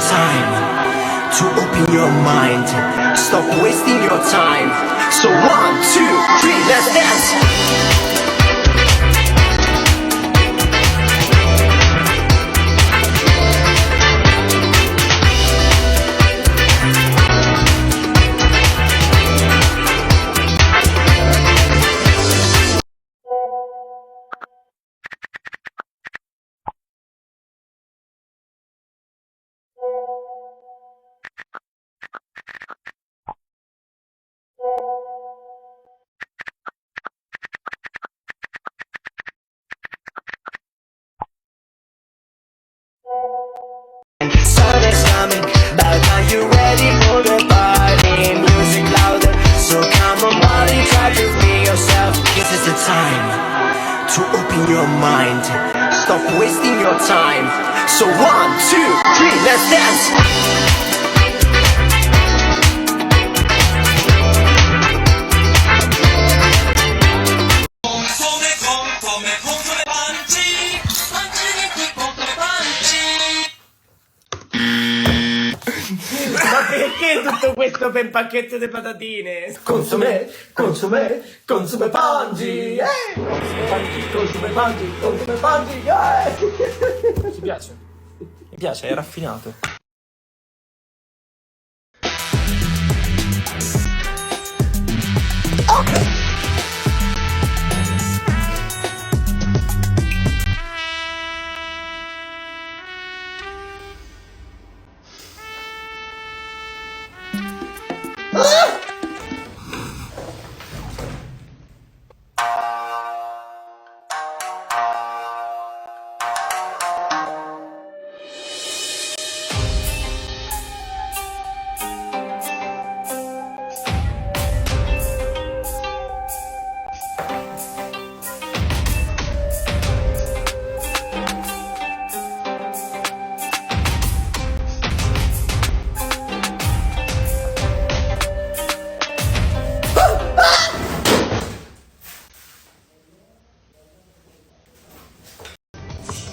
time to open your mind. Stop wasting your time. So 1, 2, 3, let's dance. Sun is coming, but are you ready for the party? Music louder, so come on buddy, try to free yourself. This is the time to open your mind. Stop wasting your time. So 1, 2, 3, let's dance. Ma perché tutto questo per pacchetto di patatine? Consume Pangi, consume Pangi, Ti piace? Mi piace, è raffinato.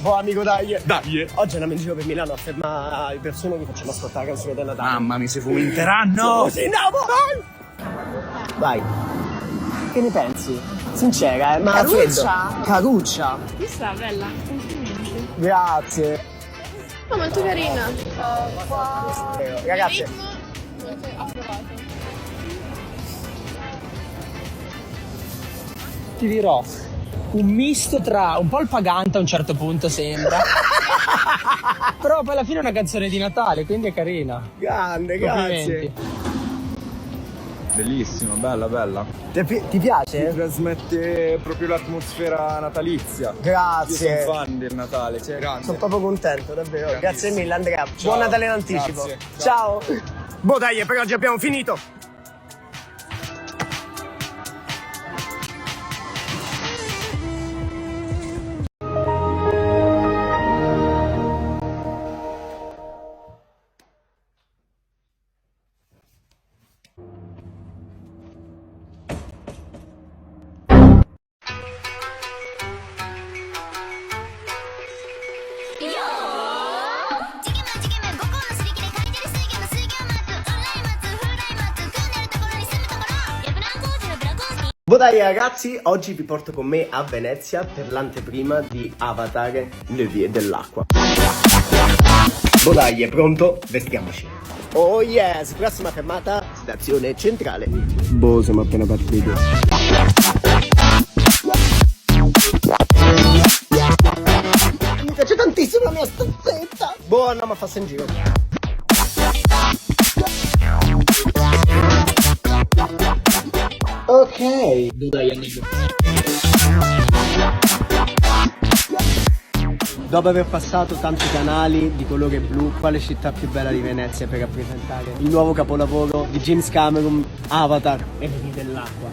Oh amico, dai! Oggi andiamo in giro per Milano a fermare le persone che facciamo ascoltare la canzone del Natale. Mamma mia, si fumenteranno! Oh, sì, no, vai! Che ne pensi? Sincera, ma Caruccia? Caruccia! Questa è bella, complimenti. Grazie! No, molto carina. Ragazzi, Molto approvato. Ti dirò, un misto tra un po' il pagante a un certo punto sembra. Però poi alla fine è una canzone di Natale, quindi è carina. grande, grazie! Complimenti. Bellissima, bella. Ti piace? Trasmette proprio l'atmosfera natalizia. Grazie! Io sono fan del Natale, cioè grande. Sono proprio contento, davvero. Grandissimo. Grazie mille Andrea. Ciao. Buon Natale in anticipo. Grazie. Ciao. Boh dai, per oggi abbiamo finito. Dai ragazzi, oggi vi porto con me a Venezia per l'anteprima di Avatar, le vie dell'acqua. Dai, è pronto? Vestiamoci. Oh yes, prossima fermata, stazione centrale. Boh, siamo appena partiti. Mi piace tantissimo la mia stanzetta. Boh, andiamo a farsi in giro. Ok, dai amico. Dopo aver passato tanti canali di colore blu, quale città più bella di Venezia per rappresentare il nuovo capolavoro di James Cameron, Avatar e le vie dell'acqua?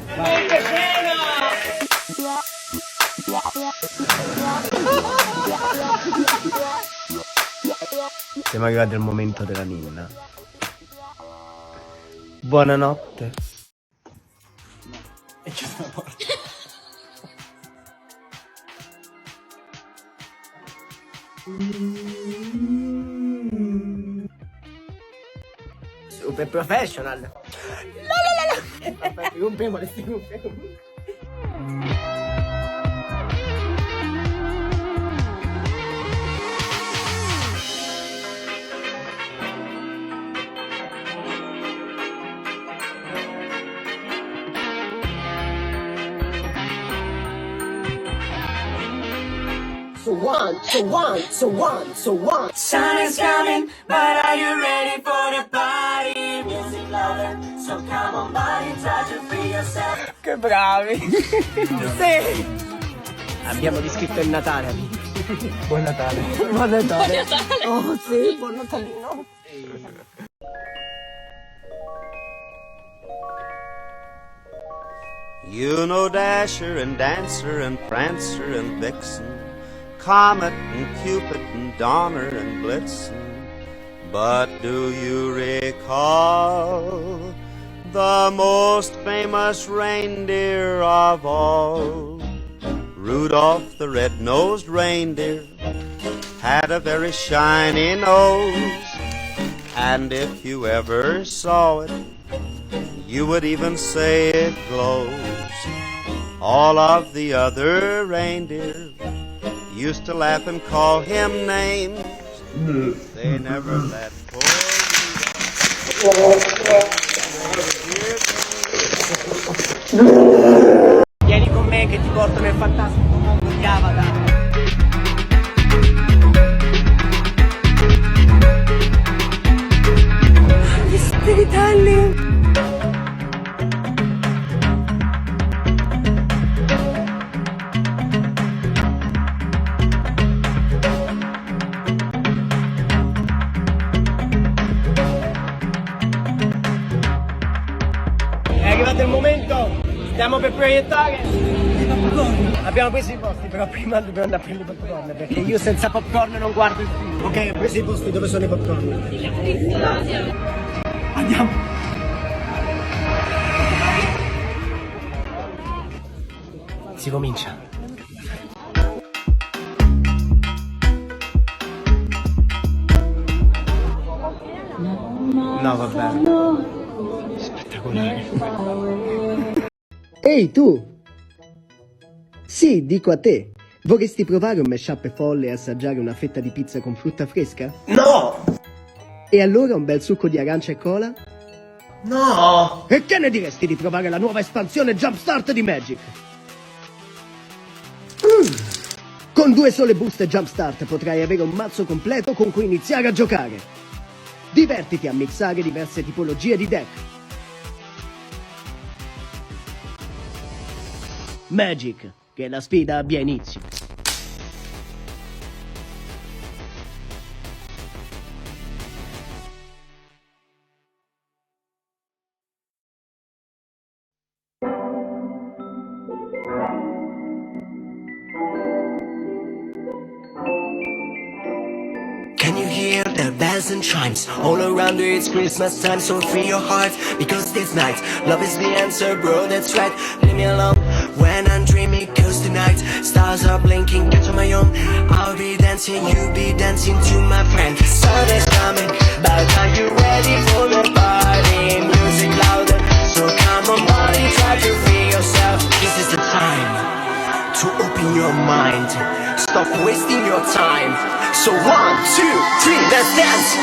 Siamo arrivati al momento della ninna. Buonanotte. E chiudo la porta. Super professional. Vabbè, rompiamo le stirpe. So one. Sun is coming, but are you ready for the party? Music louder, so come on body, try to free yourself. Che bravi! Sì! Abbiamo riscritto il Natale. Buon Natale. Buon Natale. Oh sì, buon Natalino. You know Dasher and Dancer and Prancer and Vixen, Comet and Cupid and Donner and Blitzen. But do you recall the most famous reindeer of all? Rudolph the red-nosed reindeer had a very shiny nose, and if you ever saw it, you would even say it glows. All of the other reindeer used to laugh and call him names. They never let poor Vieni con me che ti porto nel fantastico mondo di Avatar. Gli spiritelli! È arrivato il momento, stiamo per proiettare. Abbiamo preso i posti, però prima dobbiamo andare a prendere i popcorn, perché io senza popcorn non guardo il film. Ok, ho preso i posti, dove sono i popcorn? Andiamo. Si comincia. No, vabbè. Spettacolare. Ehi tu! Sì, dico a te. Vorresti provare un mashup folle e assaggiare una fetta di pizza con frutta fresca? No! E allora un bel succo di arancia e cola? No! E che ne diresti di provare la nuova espansione Jumpstart di Magic? Con 2 sole buste Jumpstart potrai avere un mazzo completo con cui iniziare a giocare. Divertiti a mixare diverse tipologie di deck. Magic, che la sfida abbia inizio. Can you hear the bells and chimes? All around you it's Christmas time, so free your heart, because this night love is the answer, bro, that's right. Leave me alone when I'm dreaming, cause tonight stars are blinking, catch on my own. I'll be dancing, you be dancing to my friend. Sun is coming, but are you ready for the party? Music louder, so come on buddy, try to free yourself. This is the time to open your mind, stop wasting your time. So 1, 2, 3, let's dance!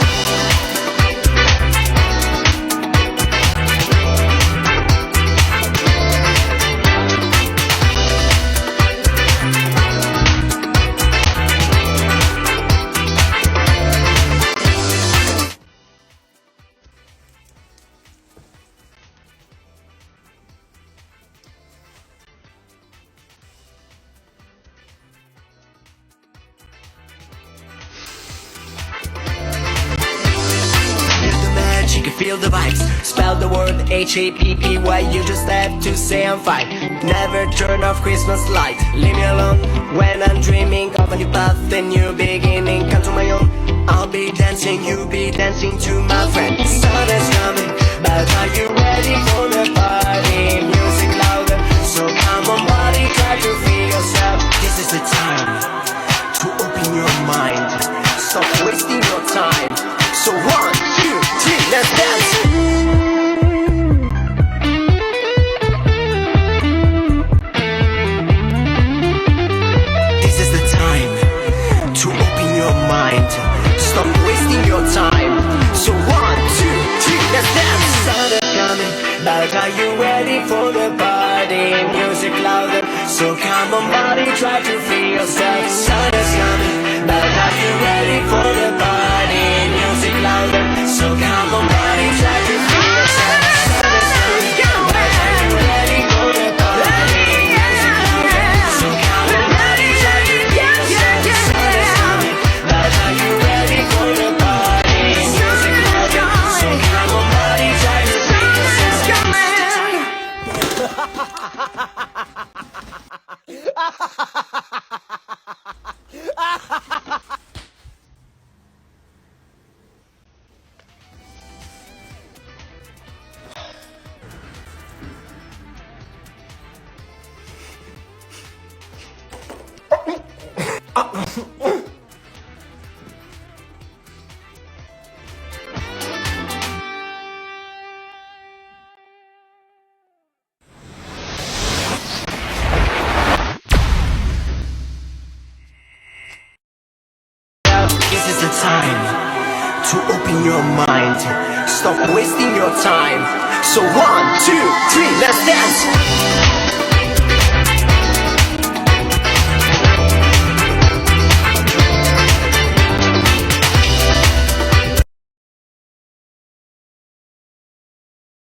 Feel the vibes, spell the word H-A-P-P-Y. You just have to say I'm fine. Never turn off Christmas light. Leave me alone when I'm dreaming of a new path, a new beginning. Come to my own, I'll be dancing, you be dancing to my friend. Sun is coming, but are you ready for the party? Music louder, so come on buddy, try to free yourself. This is the time to open your mind, stop wasting your time. So 1, 2, 3, let's dance! So come on, body, try to free yourself. Sun is coming, but are you ready for the party? Music louder. So come on, body, try to free yourself. Sun is coming, but are you ready for the party? Music louder. So come on, body, try to free yourself. Sun is coming, but are you ready for the party? Music louder. So come on, body, try to free This is the time to open your mind. Stop wasting your time. So 1, 2, 3, let's dance.